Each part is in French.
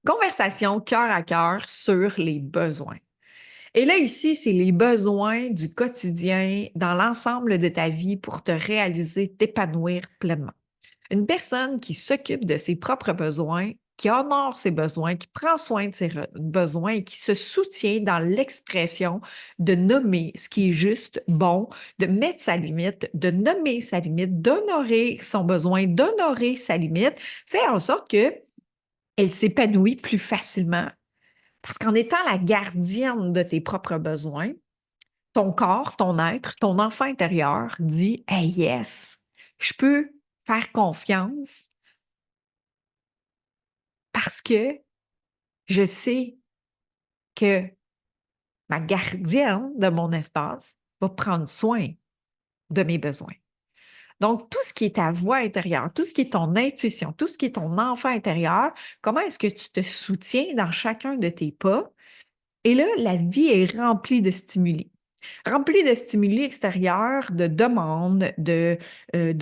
Conversation cœur à cœur sur les besoins. Et là, ici, c'est les besoins du quotidien dans l'ensemble de ta vie pour te réaliser, t'épanouir pleinement. Une personne qui s'occupe de ses propres besoins, qui honore ses besoins, qui prend soin de ses besoins et qui se soutient dans l'expression de nommer ce qui est juste, bon, de mettre sa limite, de nommer sa limite, d'honorer son besoin, d'honorer sa limite, fait en sorte que elle s'épanouit plus facilement parce qu'en étant la gardienne de tes propres besoins, ton corps, ton être, ton enfant intérieur dit: Hey, yes, je peux faire confiance parce que je sais que ma gardienne de mon espace va prendre soin de mes besoins. Donc, tout ce qui est ta voix intérieure, tout ce qui est ton intuition, tout ce qui est ton enfant intérieur, comment est-ce que tu te soutiens dans chacun de tes pas? Et là, la vie est remplie de stimuli. Remplie de stimuli extérieurs, de demandes, de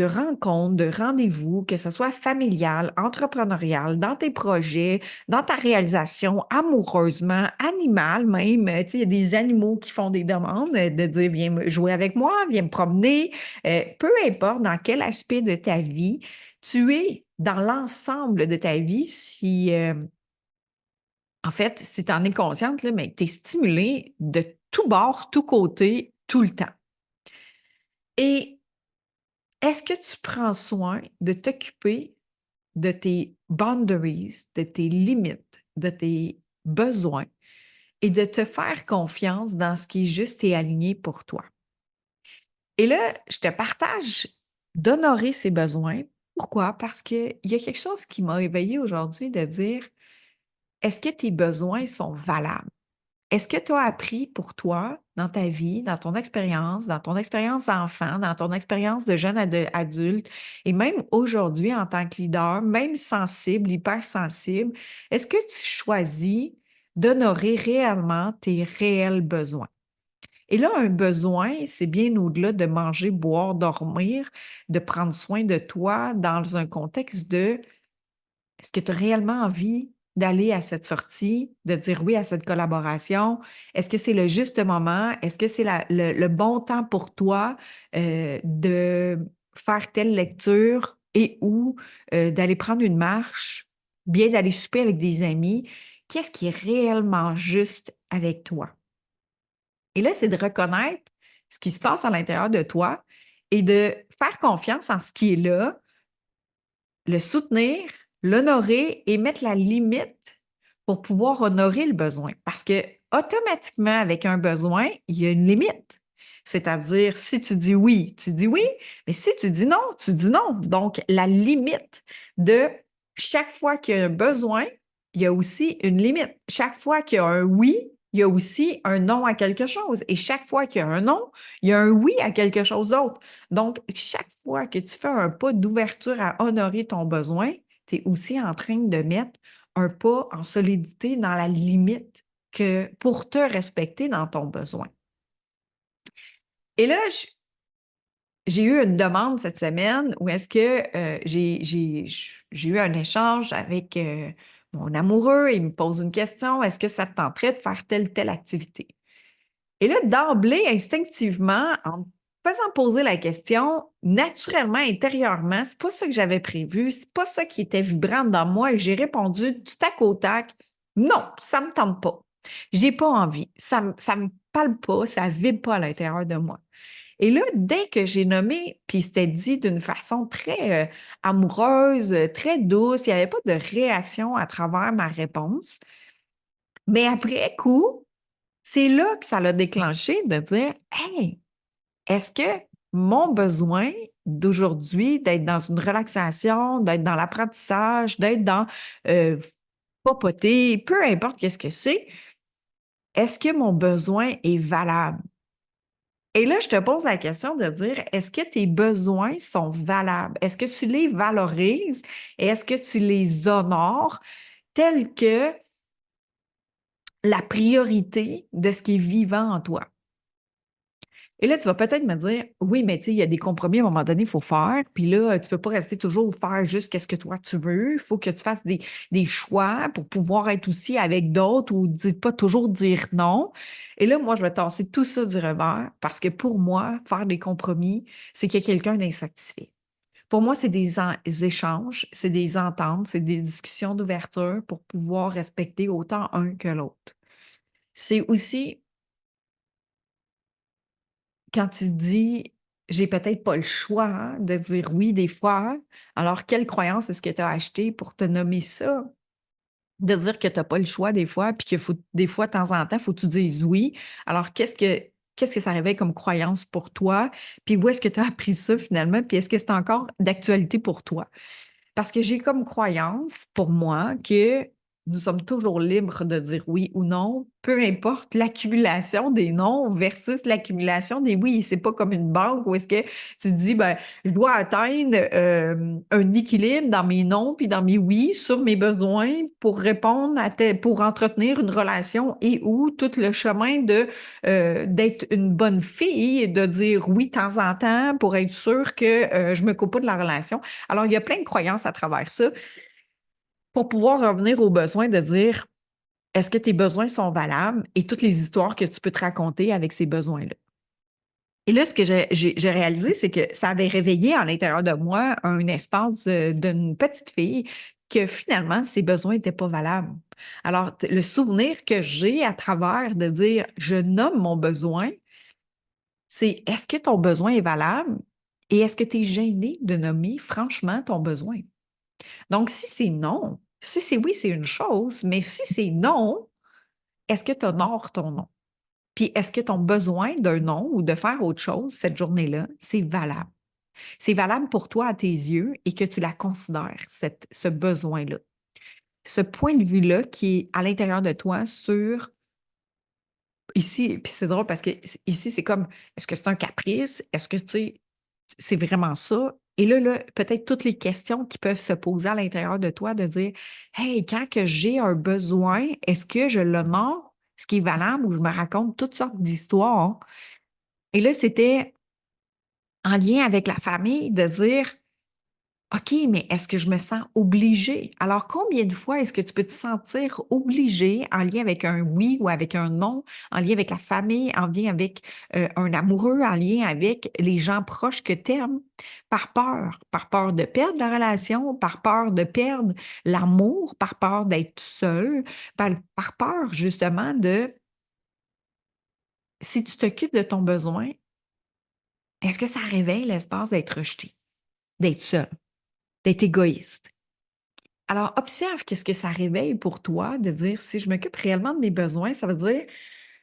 rencontres, de rendez-vous, que ce soit familial, entrepreneurial, dans tes projets, dans ta réalisation, amoureusement, animal même. Tu sais, il y a des animaux qui font des demandes de dire: Viens jouer avec moi, viens me promener. Peu importe dans quel aspect de ta vie, tu es dans l'ensemble de ta vie si en fait, si tu en es consciente, là, mais tu es stimulé de tout bord, tout côté, tout le temps. Et est-ce que tu prends soin de t'occuper de tes boundaries, de tes limites, de tes besoins et de te faire confiance dans ce qui est juste et aligné pour toi? Et là, je te partage d'honorer ces besoins. Pourquoi? Parce qu'il y a quelque chose qui m'a éveillée aujourd'hui de dire: est-ce que tes besoins sont valables? Est-ce que tu as appris pour toi, dans ta vie, dans ton expérience d'enfant, dans ton expérience de jeune adulte, et même aujourd'hui en tant que leader, même sensible, hypersensible, est-ce que tu choisis d'honorer réellement tes réels besoins? Et là, un besoin, c'est bien au-delà de manger, boire, dormir, de prendre soin de toi dans un contexte de: est-ce que tu as réellement envie d'aller à cette sortie, de dire oui à cette collaboration? Est-ce que c'est le juste moment? Est-ce que c'est le bon temps pour toi de faire telle lecture et ou d'aller prendre une marche, bien d'aller souper avec des amis? Qu'est-ce qui est réellement juste avec toi? Et là, c'est de reconnaître ce qui se passe à l'intérieur de toi et de faire confiance en ce qui est là, le soutenir, l'honorer et mettre la limite pour pouvoir honorer le besoin. Parce que automatiquement, avec un besoin, il y a une limite. C'est-à-dire, si tu dis oui, mais si tu dis non, tu dis non. Donc, la limite de chaque fois qu'il y a un besoin, il y a aussi une limite. Chaque fois qu'il y a un oui, il y a aussi un non à quelque chose. Et chaque fois qu'il y a un non, il y a un oui à quelque chose d'autre. Donc, chaque fois que tu fais un pas d'ouverture à honorer ton besoin, tu es aussi en train de mettre un pas en solidité dans la limite que pour te respecter dans ton besoin. Et là, j'ai eu une demande cette semaine où est-ce que j'ai eu un échange avec mon amoureux. Il me pose une question: est-ce que ça te tenterait de faire telle activité? Et là, d'emblée, instinctivement, en me faisant poser la question, naturellement, intérieurement, c'est pas ça que j'avais prévu, c'est pas ça qui était vibrant dans moi et j'ai répondu du tac au tac: non, ça me tente pas. J'ai pas envie. Ça me parle pas, ça vibre pas à l'intérieur de moi. Et là, dès que j'ai nommé, puis c'était dit d'une façon très amoureuse, très douce, il n'y avait pas de réaction à travers ma réponse. Mais après coup, c'est là que ça l'a déclenché de dire: Hey, est-ce que mon besoin d'aujourd'hui, d'être dans une relaxation, d'être dans l'apprentissage, d'être dans euh, papoter, peu importe qu'est-ce que c'est, est-ce que mon besoin est valable? Et là, je te pose la question de dire: est-ce que tes besoins sont valables? Est-ce que tu les valorises et est-ce que tu les honores tels que la priorité de ce qui est vivant en toi? Et là, tu vas peut-être me dire, oui, mais tu sais, il y a des compromis à un moment donné, il faut faire. Puis là, tu ne peux pas rester toujours faire juste qu'est-ce que toi tu veux. Il faut que tu fasses des choix pour pouvoir être aussi avec d'autres ou pas toujours dire non. Et là, moi, je vais tasser tout ça du revers parce que pour moi, faire des compromis, c'est qu'il y a quelqu'un d'insatisfait. Pour moi, c'est des échanges, c'est des ententes, c'est des discussions d'ouverture pour pouvoir respecter autant un que l'autre. C'est aussi quand tu dis j'ai peut-être pas le choix hein, de dire oui des fois, alors quelle croyance est-ce que tu as acheté pour te nommer ça? De dire que tu n'as pas le choix des fois, puis que faut, des fois, de temps en temps, il faut que tu dises oui. Alors, qu'est-ce que ça réveille comme croyance pour toi? Puis où est-ce que tu as appris ça finalement? Puis est-ce que c'est encore d'actualité pour toi? Parce que j'ai comme croyance, pour moi, que nous sommes toujours libres de dire oui ou non, peu importe l'accumulation des non versus l'accumulation des oui. C'est pas comme une banque où est-ce que tu te dis, ben, je dois atteindre un équilibre dans mes non puis dans mes oui sur mes besoins pour répondre pour entretenir une relation et ou tout le chemin de d'être une bonne fille et de dire oui de temps en temps pour être sûr que je me coupe pas de la relation. Alors, il y a plein de croyances à travers ça pour pouvoir revenir aux besoins de dire est-ce que tes besoins sont valables et toutes les histoires que tu peux te raconter avec ces besoins-là. Et là, ce que j'ai réalisé, c'est que ça avait réveillé à l'intérieur de moi un espace d'une petite fille que finalement, ses besoins n'étaient pas valables. Alors, le souvenir que j'ai à travers de dire je nomme mon besoin, c'est est-ce que ton besoin est valable et est-ce que tu es gêné de nommer franchement ton besoin? Donc, si c'est non, si c'est oui, c'est une chose, mais si c'est non, est-ce que tu honores ton non? Puis, est-ce que ton besoin d'un non ou de faire autre chose cette journée-là, c'est valable? C'est valable pour toi à tes yeux et que tu la considères, ce besoin-là. Ce point de vue-là qui est à l'intérieur de toi sur ici, puis c'est drôle parce que ici, c'est comme est-ce que c'est un caprice? Est-ce que tu sais, c'est vraiment ça? Et là, peut-être toutes les questions qui peuvent se poser à l'intérieur de toi de dire hey, quand que j'ai un besoin, est-ce que je l'honore, ce qui est valable, ou je me raconte toutes sortes d'histoires? Et là, c'était en lien avec la famille de dire OK, mais est-ce que je me sens obligée? Alors, combien de fois est-ce que tu peux te sentir obligée en lien avec un oui ou avec un non, en lien avec la famille, en lien avec un amoureux, en lien avec les gens proches que tu aimes, par peur de perdre la relation, par peur de perdre l'amour, par peur d'être seul, par peur justement de, si tu t'occupes de ton besoin, est-ce que ça réveille l'espace d'être rejeté, d'être seul, d'être égoïste? Alors, observe qu'est-ce que ça réveille pour toi de dire si je m'occupe réellement de mes besoins, ça veut dire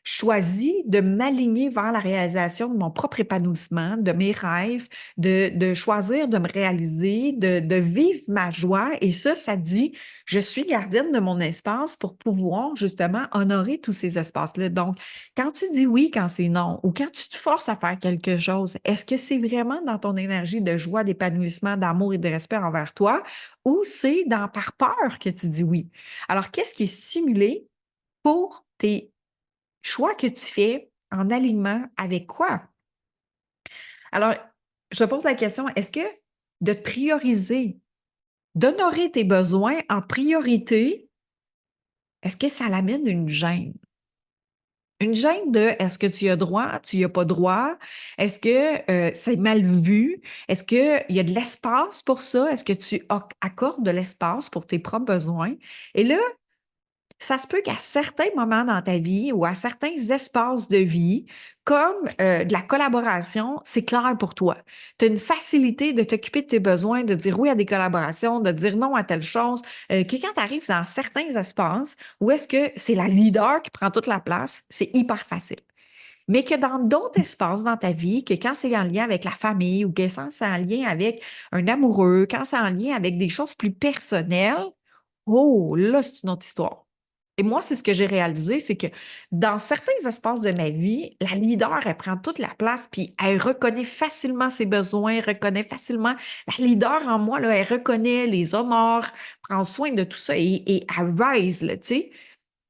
choisis de m'aligner vers la réalisation de mon propre épanouissement, de mes rêves, de choisir de me réaliser, de vivre ma joie. Et ça dit, je suis gardienne de mon espace pour pouvoir justement honorer tous ces espaces-là. Donc, quand tu dis oui, quand c'est non, ou quand tu te forces à faire quelque chose, est-ce que c'est vraiment dans ton énergie de joie, d'épanouissement, d'amour et de respect envers toi, ou c'est par peur que tu dis oui? Alors, qu'est-ce qui est simulé pour tes choix que tu fais en alignement avec quoi? Alors, je te pose la question, est-ce que de te prioriser, d'honorer tes besoins en priorité, est-ce que ça l'amène une gêne? Une gêne de est-ce que tu y as droit, tu y as pas droit? Est-ce que c'est mal vu? Est-ce qu'il y a de l'espace pour ça? Est-ce que tu accordes de l'espace pour tes propres besoins? Et là, ça se peut qu'à certains moments dans ta vie ou à certains espaces de vie, comme de la collaboration, c'est clair pour toi. Tu as une facilité de t'occuper de tes besoins, de dire oui à des collaborations, de dire non à telle chose, que quand tu arrives dans certains espaces où est-ce que c'est la leader qui prend toute la place, c'est hyper facile. Mais que dans d'autres espaces dans ta vie, que quand c'est en lien avec la famille ou que quand c'est en lien avec un amoureux, quand c'est en lien avec des choses plus personnelles, oh, là, c'est une autre histoire. Et moi, c'est ce que j'ai réalisé, c'est que dans certains espaces de ma vie, la leader, elle prend toute la place, puis elle reconnaît facilement ses besoins, reconnaît facilement. La leader en moi, là, elle reconnaît les honore, prend soin de tout ça et elle rise, là, tu sais.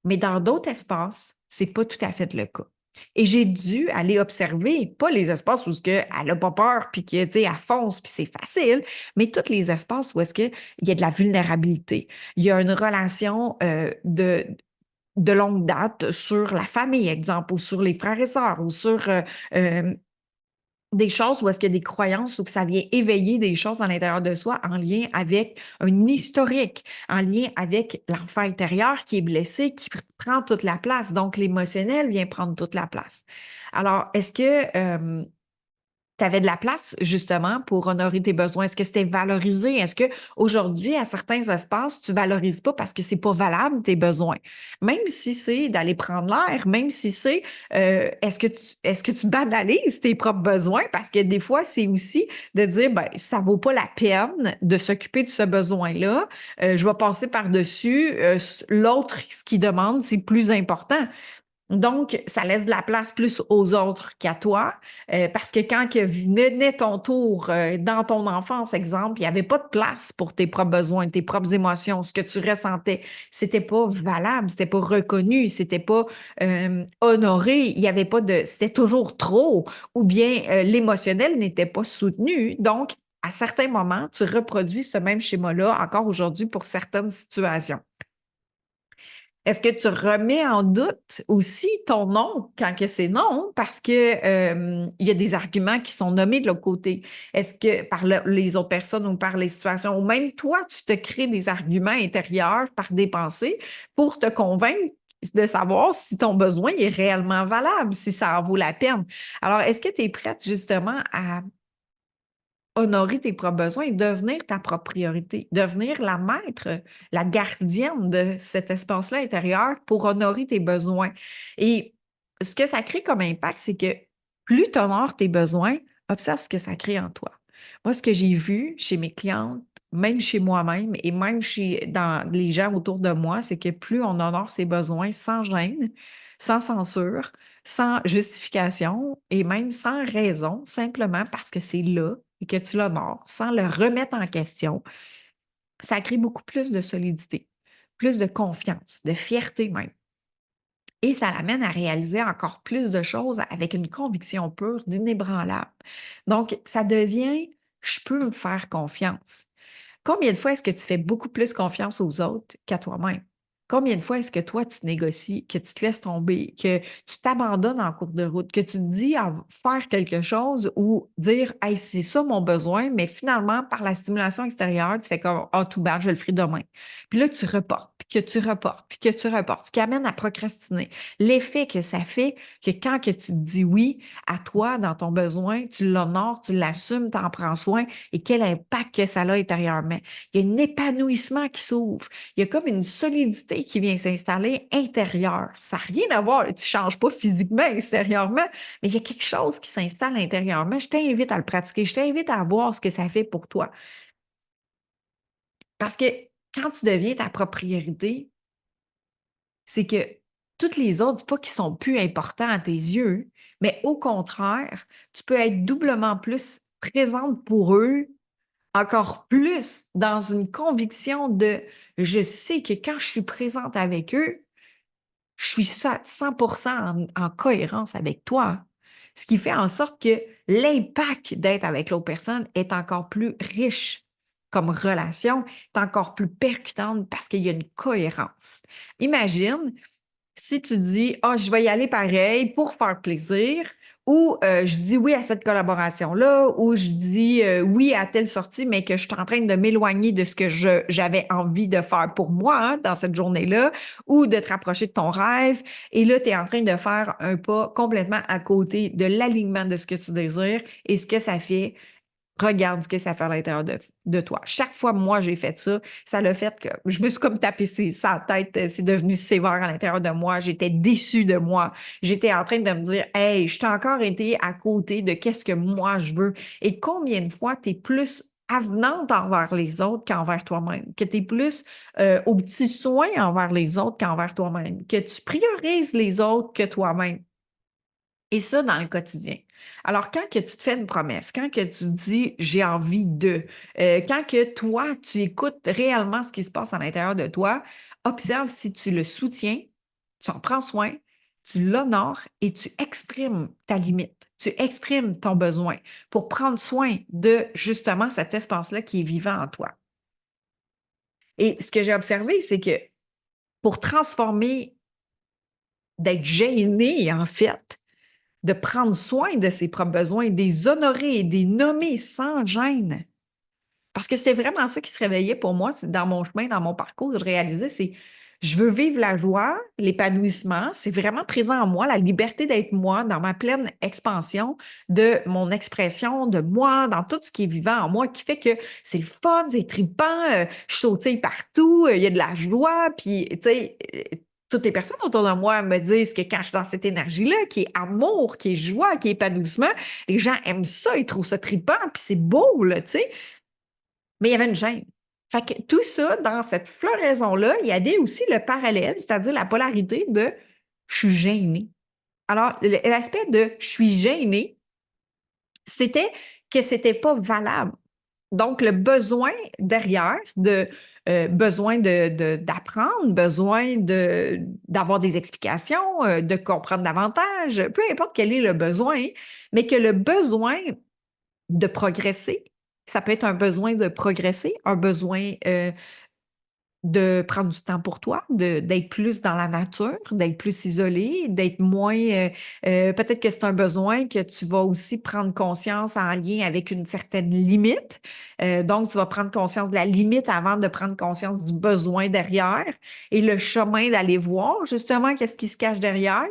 Mais dans d'autres espaces, c'est pas tout à fait le cas. Et j'ai dû aller observer, pas les espaces où elle n'a pas peur, puis qu'elle fonce, puis c'est facile, mais tous les espaces où est-ce qu'il y a de la vulnérabilité. Il y a une relation de longue date sur la famille, exemple, ou sur les frères et sœurs, ou sur euh, des choses où est-ce qu'il y a des croyances ou que ça vient éveiller des choses à l'intérieur de soi en lien avec un historique, en lien avec l'enfant intérieur qui est blessé, qui prend toute la place. Donc, l'émotionnel vient prendre toute la place. Alors, est-ce que tu avais de la place justement pour honorer tes besoins? Est-ce que c'était valorisé? Est-ce que aujourd'hui, à certains espaces, tu valorises pas parce que c'est pas valable tes besoins? Même si c'est d'aller prendre l'air, même si c'est est-ce que tu banalises tes propres besoins? Parce que des fois, c'est aussi de dire ben, ça vaut pas la peine de s'occuper de ce besoin-là. Je vais passer par-dessus. L'autre, ce qu'il demande, c'est plus important. Donc, ça laisse de la place plus aux autres qu'à toi, parce que quand que venait ton tour dans ton enfance, exemple, il n'y avait pas de place pour tes propres besoins, tes propres émotions, ce que tu ressentais. C'était pas valable, c'était pas reconnu, c'était pas honoré, il y avait pas de, c'était toujours trop, ou bien l'émotionnel n'était pas soutenu. Donc, à certains moments, tu reproduis ce même schéma-là encore aujourd'hui pour certaines situations. Est-ce que tu remets en doute aussi ton nom quand que c'est non? Parce que, il y a des arguments qui sont nommés de l'autre côté. Est-ce que par les autres personnes ou par les situations, ou même toi, tu te crées des arguments intérieurs par des pensées pour te convaincre de savoir si ton besoin est réellement valable, si ça en vaut la peine. Alors, est-ce que tu es prête justement à honorer tes propres besoins et devenir ta propre priorité, devenir la maître, la gardienne de cet espace-là intérieur pour honorer tes besoins? Et ce que ça crée comme impact, c'est que plus tu honores tes besoins, observe ce que ça crée en toi. Moi, ce que j'ai vu chez mes clientes, même chez moi-même et même dans les gens autour de moi, c'est que plus on honore ses besoins sans gêne, sans censure, sans justification et même sans raison, simplement parce que c'est là et que tu l'honores, sans le remettre en question, ça crée beaucoup plus de solidité, plus de confiance, de fierté même. Et ça l'amène à réaliser encore plus de choses avec une conviction pure, d'inébranlable. Donc, ça devient, je peux me faire confiance. Combien de fois est-ce que tu fais beaucoup plus confiance aux autres qu'à toi-même? Combien de fois est-ce que toi, tu négocies, que tu te laisses tomber, que tu t'abandonnes en cours de route, que tu te dis à faire quelque chose ou dire, hey, c'est ça mon besoin, mais finalement, par la stimulation extérieure, tu fais comme, ah, tout bad, je le ferai demain. Puis là, tu reportes, puis que tu reportes, puis que tu reportes, ce qui amène à procrastiner. L'effet que ça fait, que quand que tu te dis oui à toi, dans ton besoin, tu l'honores, tu l'assumes, tu en prends soin, et quel impact que ça a intérieurement. Il y a un épanouissement qui s'ouvre. Il y a comme une solidité qui vient s'installer intérieure. Ça n'a rien à voir. Tu ne changes pas physiquement, extérieurement, mais il y a quelque chose qui s'installe intérieurement. Je t'invite à le pratiquer. Je t'invite à voir ce que ça fait pour toi. Parce que quand tu deviens ta propre priorité, c'est que toutes les autres, c'est pas qu'ils sont plus importants à tes yeux, mais au contraire, tu peux être doublement plus présente pour eux, encore plus dans une conviction de je sais que quand je suis présente avec eux, je suis 100% en cohérence avec toi. Ce qui fait en sorte que l'impact d'être avec l'autre personne est encore plus riche comme relation, est encore plus percutante parce qu'il y a une cohérence. Imagine si tu dis, ah, je vais y aller pareil pour faire plaisir, ou je dis oui à cette collaboration-là, ou je dis oui à telle sortie, mais que je suis en train de m'éloigner de ce que j'avais envie de faire pour moi hein, dans cette journée-là, ou de te rapprocher de ton rêve, et là, tu es en train de faire un pas complètement à côté de l'alignement de ce que tu désires et ce que ça fait. Regarde ce que ça fait à l'intérieur de toi. Chaque fois, moi, j'ai fait ça, ça l'a fait que je me suis comme tapé sa tête, c'est devenu sévère à l'intérieur de moi. J'étais déçue de moi. J'étais en train de me dire, hey, je t'ai encore été à côté de qu'est-ce que moi je veux. Et combien de fois tu es plus avenante envers les autres qu'envers toi-même, que tu es plus au petit soin envers les autres qu'envers toi-même, que tu priorises les autres que toi-même. Et ça, dans le quotidien. Alors, quand que tu te fais une promesse, quand que tu te dis j'ai envie de, quand que toi, tu écoutes réellement ce qui se passe à l'intérieur de toi, observe si tu le soutiens, tu en prends soin tu l'honores et tu exprimes ta limite, tu exprimes ton besoin pour prendre soin de justement cet espace-là qui est vivant en toi. Et ce que j'ai observé, c'est que pour transformer, d'être gêné, en fait, de prendre soin de ses propres besoins, de les honorer et de les nommer sans gêne. Parce que c'était vraiment ça qui se réveillait pour moi dans mon chemin, dans mon parcours. Je réalisais, c'est je veux vivre la joie, l'épanouissement. C'est vraiment présent en moi, la liberté d'être moi, dans ma pleine expansion de mon expression, de moi, dans tout ce qui est vivant en moi, qui fait que c'est le fun, c'est trippant, je sautille partout, il y a de la joie, puis, tu sais, toutes les personnes autour de moi me disent que quand je suis dans cette énergie-là, qui est amour, qui est joie, qui est épanouissement, les gens aiment ça, ils trouvent ça trippant, puis c'est beau, là, tu sais. Mais il y avait une gêne. Fait que tout ça, dans cette floraison-là, il y avait aussi le parallèle, c'est-à-dire la polarité de je suis gênée. Alors, l'aspect de je suis gênée, c'était que c'était pas valable. Donc, le besoin derrière, besoin d'apprendre, besoin d'avoir des explications, de comprendre davantage, peu importe quel est le besoin, mais que le besoin de progresser, ça peut être un besoin de progresser, un besoin de prendre du temps pour toi, d'être plus dans la nature, d'être plus isolé, d'être moins... peut-être que c'est un besoin que tu vas aussi prendre conscience en lien avec une certaine limite. Donc, tu vas prendre conscience de la limite avant de prendre conscience du besoin derrière et le chemin d'aller voir justement qu'est-ce qui se cache derrière.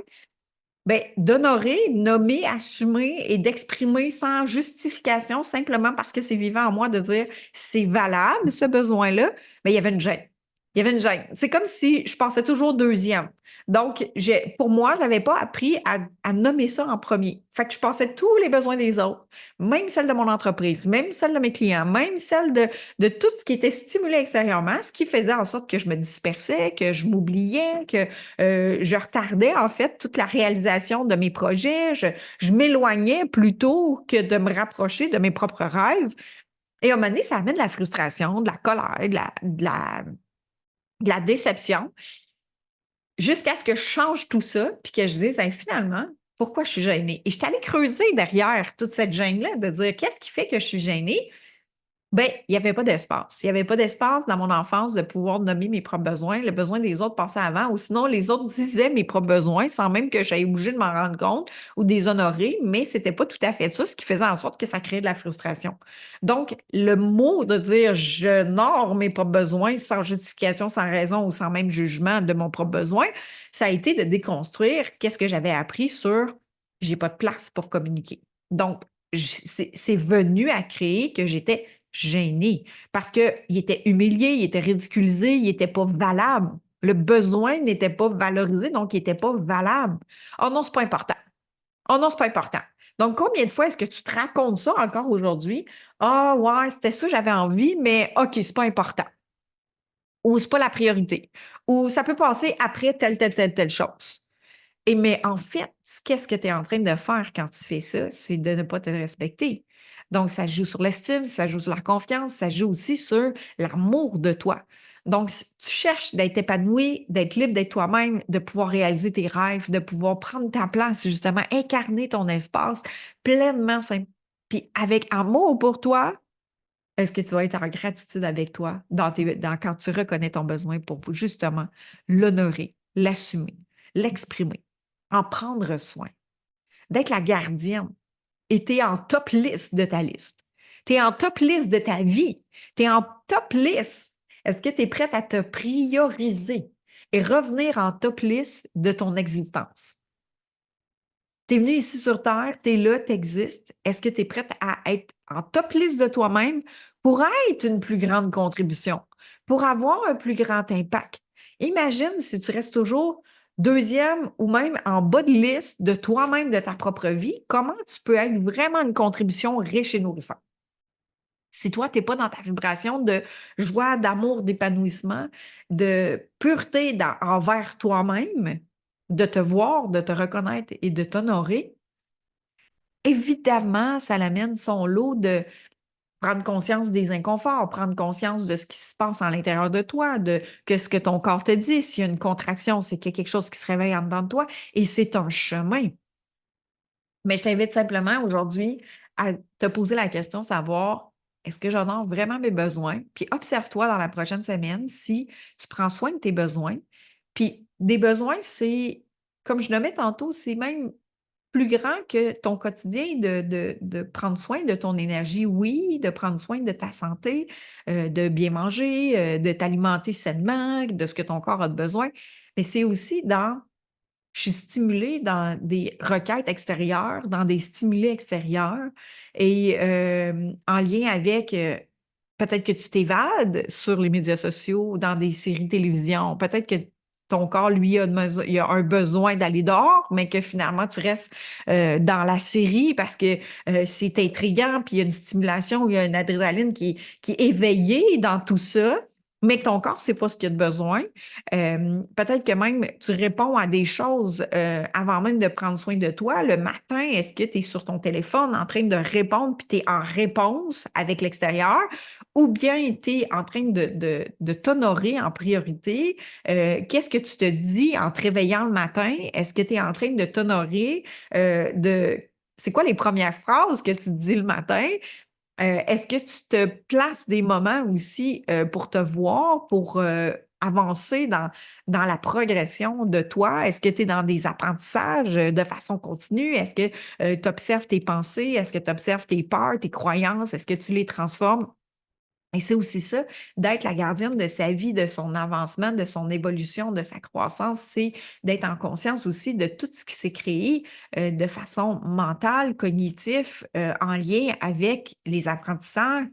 Bien, d'honorer, nommer, assumer et d'exprimer sans justification, simplement parce que c'est vivant en moi de dire c'est valable, ce besoin-là, mais il y avait une gêne. Il y avait une gêne. C'est comme si je pensais toujours deuxième. Donc, pour moi, je n'avais pas appris à nommer ça en premier. Fait que je pensais tous les besoins des autres, même celles de mon entreprise, même celles de mes clients, même celles de tout ce qui était stimulé extérieurement, ce qui faisait en sorte que je me dispersais, que je m'oubliais, que je retardais en fait toute la réalisation de mes projets. Je m'éloignais plutôt que de me rapprocher de mes propres rêves. Et à un moment donné, ça amène de la frustration, de la colère, de la déception, jusqu'à ce que je change tout ça, puis que je dise, hey, finalement, pourquoi je suis gênée? Et je suis allée creuser derrière toute cette gêne-là, de dire, qu'est-ce qui fait que je suis gênée? Ben, il n'y avait pas d'espace. Il n'y avait pas d'espace dans mon enfance de pouvoir nommer mes propres besoins. Le besoin des autres passait avant, ou sinon les autres disaient mes propres besoins sans même que j'aie obligé de m'en rendre compte ou de les honorer, mais c'était pas tout à fait ça, ce qui faisait en sorte que ça créait de la frustration. Donc, le mot de dire j'honore mes propres besoins sans justification, sans raison ou sans même jugement de mon propre besoin, ça a été de déconstruire qu'est-ce que j'avais appris sur j'ai pas de place pour communiquer. Donc, c'est venu à créer que j'étais gêné parce qu'il était humilié, il était ridiculisé, il n'était pas valable. Le besoin n'était pas valorisé, donc il n'était pas valable. Oh non, c'est pas important. Oh non, c'est pas important. Donc, combien de fois est-ce que tu te racontes ça encore aujourd'hui? Ah, ouais, c'était ça, j'avais envie, mais OK, c'est pas important. Ou c'est pas la priorité. Ou ça peut passer après telle chose. Et mais en fait, qu'est-ce que tu es en train de faire quand tu fais ça? C'est de ne pas te respecter. Donc, ça joue sur l'estime, ça joue sur la confiance, ça joue aussi sur l'amour de toi. Donc, si tu cherches d'être épanoui, d'être libre d'être toi-même, de pouvoir réaliser tes rêves, de pouvoir prendre ta place, justement, incarner ton espace pleinement simple. Puis avec amour pour toi, est-ce que tu vas être en gratitude avec toi quand tu reconnais ton besoin pour justement l'honorer, l'assumer, l'exprimer, en prendre soin, d'être la gardienne et tu es en top liste de ta liste. Tu es en top liste de ta vie. Tu es en top liste. Est-ce que tu es prête à te prioriser et revenir en top liste de ton existence? Tu es venu ici sur Terre, tu es là, tu existes. Est-ce que tu es prête à être en top liste de toi-même pour être une plus grande contribution, pour avoir un plus grand impact? Imagine si tu restes toujours deuxième ou même en bas de liste de toi-même, de ta propre vie, comment tu peux être vraiment une contribution riche et nourrissante? Si toi, tu n'es pas dans ta vibration de joie, d'amour, d'épanouissement, de pureté envers toi-même, de te voir, de te reconnaître et de t'honorer, évidemment, ça l'amène son lot prendre conscience des inconforts, prendre conscience de ce qui se passe à l'intérieur de toi, de que ce que ton corps te dit. S'il y a une contraction, c'est qu'il y a quelque chose qui se réveille en dedans de toi et c'est un chemin. Mais je t'invite simplement aujourd'hui à te poser la question, savoir est-ce que j'honore vraiment mes besoins? Puis observe-toi dans la prochaine semaine si tu prends soin de tes besoins. Puis des besoins, c'est, comme je le mets tantôt, c'est même plus grand que ton quotidien de prendre soin de ton énergie, oui, de prendre soin de ta santé, de bien manger, de t'alimenter sainement, de ce que ton corps a besoin, mais c'est aussi dans je suis stimulée dans des requêtes extérieures, dans des stimuli extérieurs et en lien avec, peut-être que tu t'évades sur les médias sociaux, dans des séries de télévision. Peut-être que ton corps, lui, il a un besoin d'aller dehors, mais que finalement, tu restes dans la série parce que c'est intriguant, puis il y a une stimulation, il y a une adrénaline qui est éveillée dans tout ça, mais que ton corps, c'est pas ce qu'il a de besoin. Peut-être que même tu réponds à des choses avant même de prendre soin de toi. Le matin, est-ce que tu es sur ton téléphone en train de répondre puis tu es en réponse avec l'extérieur ou bien tu es en train de t'honorer en priorité? Qu'est-ce que tu te dis en te réveillant le matin? Est-ce que tu es en train de t'honorer de... C'est quoi les premières phrases que tu te dis le matin? Est-ce que tu te places des moments aussi pour te voir, pour avancer dans la progression de toi? Est-ce que tu es dans des apprentissages de façon continue? Est-ce que tu observes tes pensées? Est-ce que tu observes tes peurs, tes croyances? Est-ce que tu les transformes? Et c'est aussi ça, d'être la gardienne de sa vie, de son avancement, de son évolution, de sa croissance, c'est d'être en conscience aussi de tout ce qui s'est créé de façon mentale, cognitive, en lien avec les apprentissages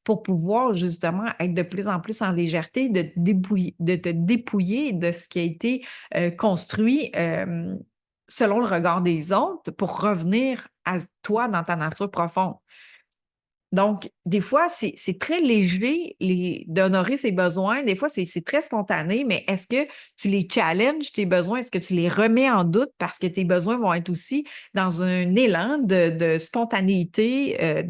pour pouvoir justement être de plus en plus en légèreté, de te dépouiller de ce qui a été construit selon le regard des autres pour revenir à toi dans ta nature profonde. Donc, des fois, c'est très léger d'honorer ses besoins. Des fois, c'est très spontané, mais est-ce que tu les challenges, tes besoins? Est-ce que tu les remets en doute parce que tes besoins vont être aussi dans un élan de spontanéité,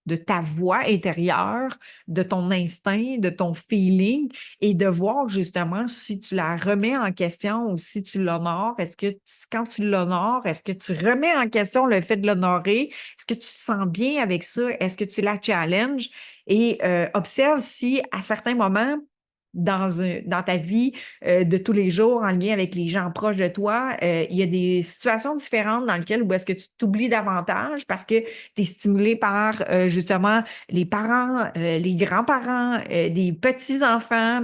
de ta voix intérieure, de ton instinct, de ton feeling, et de voir justement si tu la remets en question ou si tu l'honores. Est-ce que quand tu l'honores, est-ce que tu remets en question le fait de l'honorer? Est-ce que tu te sens bien avec ça? Est-ce que tu la challenges? Et observe si à certains moments dans ta vie de tous les jours, en lien avec les gens proches de toi, il y a des situations différentes dans lesquelles où est-ce que tu t'oublies davantage parce que tu es stimulé par justement les parents, les grands-parents, des petits-enfants,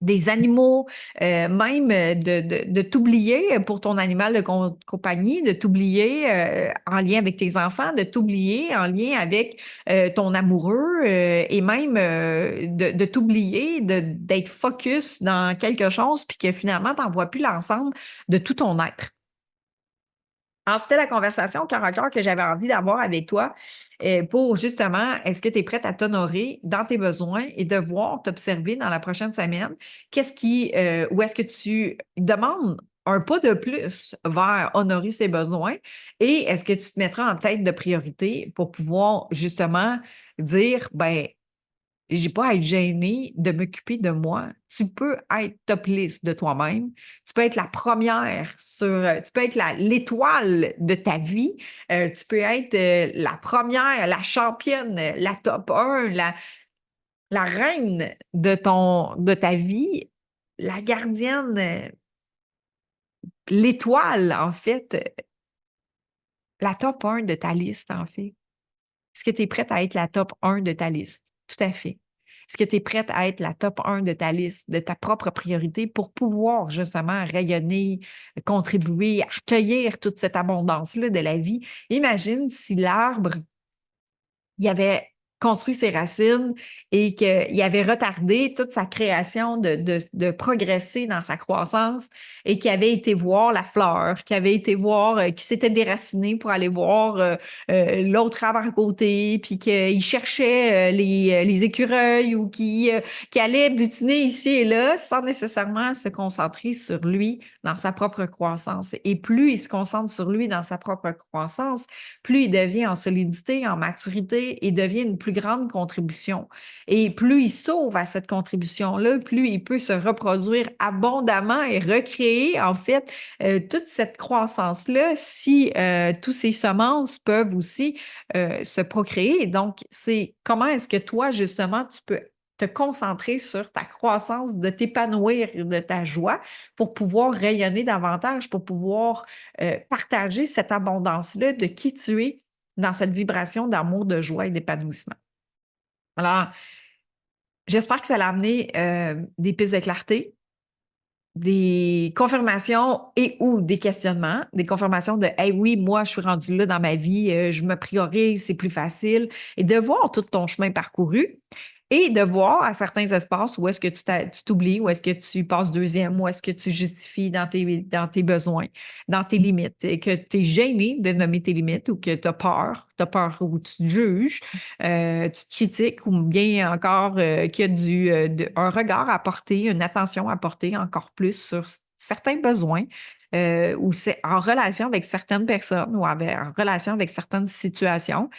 des animaux, même de t'oublier pour ton animal de compagnie, de t'oublier en lien avec tes enfants, de t'oublier en lien avec ton amoureux et même de t'oublier d'être focus dans quelque chose puis que finalement, tu n'en vois plus l'ensemble de tout ton être. Alors, c'était la conversation cœur à cœur que j'avais envie d'avoir avec toi pour justement, est-ce que tu es prête à t'honorer dans tes besoins et de voir t'observer dans la prochaine semaine? Où est-ce que tu demandes un pas de plus vers honorer ses besoins et est-ce que tu te mettras en tête de priorité pour pouvoir justement dire, ben, j'ai pas à être gênée de m'occuper de moi. Tu peux être top list de toi-même. Tu peux être la première tu peux être l'étoile de ta vie. Tu peux être la première, la championne, la top 1, la reine de ta vie, la gardienne, l'étoile, en fait, la top 1 de ta liste, en fait. Est-ce que tu es prête à être la top 1 de ta liste? Tout à fait. Est-ce que tu es prête à être la top 1 de ta liste, de ta propre priorité pour pouvoir justement rayonner, contribuer, accueillir toute cette abondance-là de la vie? Imagine si l'arbre, il y avait construit ses racines et qu'il avait retardé toute sa création de progresser dans sa croissance et qu'il avait été voir la fleur, qu'il avait été voir, qu'il s'était déraciné pour aller voir l'autre arbre à côté, puis qu'il cherchait les écureuils ou qu'il allait butiner ici et là sans nécessairement se concentrer sur lui dans sa propre croissance. Et plus il se concentre sur lui dans sa propre croissance, plus il devient en solidité, en maturité et devient une plus grande contribution. Et plus il sauve à cette contribution-là, plus il peut se reproduire abondamment et recréer, en fait, toute cette croissance-là si tous ces semences peuvent aussi se procréer. Donc, c'est comment est-ce que toi, justement, tu peux te concentrer sur ta croissance, de t'épanouir de ta joie pour pouvoir rayonner davantage, pour pouvoir partager cette abondance-là de qui tu es dans cette vibration d'amour, de joie et d'épanouissement. Alors, j'espère que ça l'a amené des pistes de clarté, des confirmations et ou des questionnements, des confirmations de hey oui, moi, je suis rendue là dans ma vie, je me priorise, c'est plus facile, et de voir tout ton chemin parcouru et de voir à certains espaces où est-ce que tu t'oublies, où est-ce que tu passes deuxième, où est-ce que tu justifies dans tes besoins, dans tes limites, et que tu es gêné de nommer tes limites ou que tu as peur ou tu te juges, tu te critiques ou bien encore qu'il y a un regard à porter, une attention à porter encore plus sur certains besoins ou c'est en relation avec certaines personnes ou en relation avec certaines situations.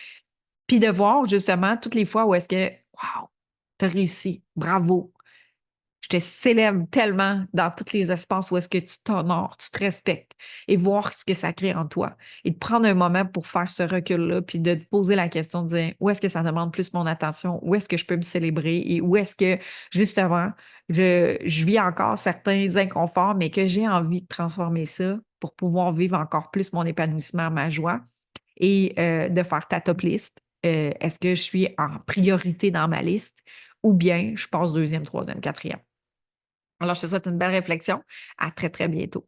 Puis de voir justement toutes les fois où est-ce que, wow, tu as réussi, bravo. Je te célèbre tellement dans tous les espaces où est-ce que tu t'honores, tu te respectes et voir ce que ça crée en toi. Et de prendre un moment pour faire ce recul-là, puis de te poser la question de dire où est-ce que ça demande plus mon attention, où est-ce que je peux me célébrer et où est-ce que, justement, je vis encore certains inconforts, mais que j'ai envie de transformer ça pour pouvoir vivre encore plus mon épanouissement, ma joie et de faire ta top liste. Est-ce que je suis en priorité dans ma liste ou bien je passe deuxième, troisième, quatrième? Alors, je te souhaite une belle réflexion. À très, très bientôt.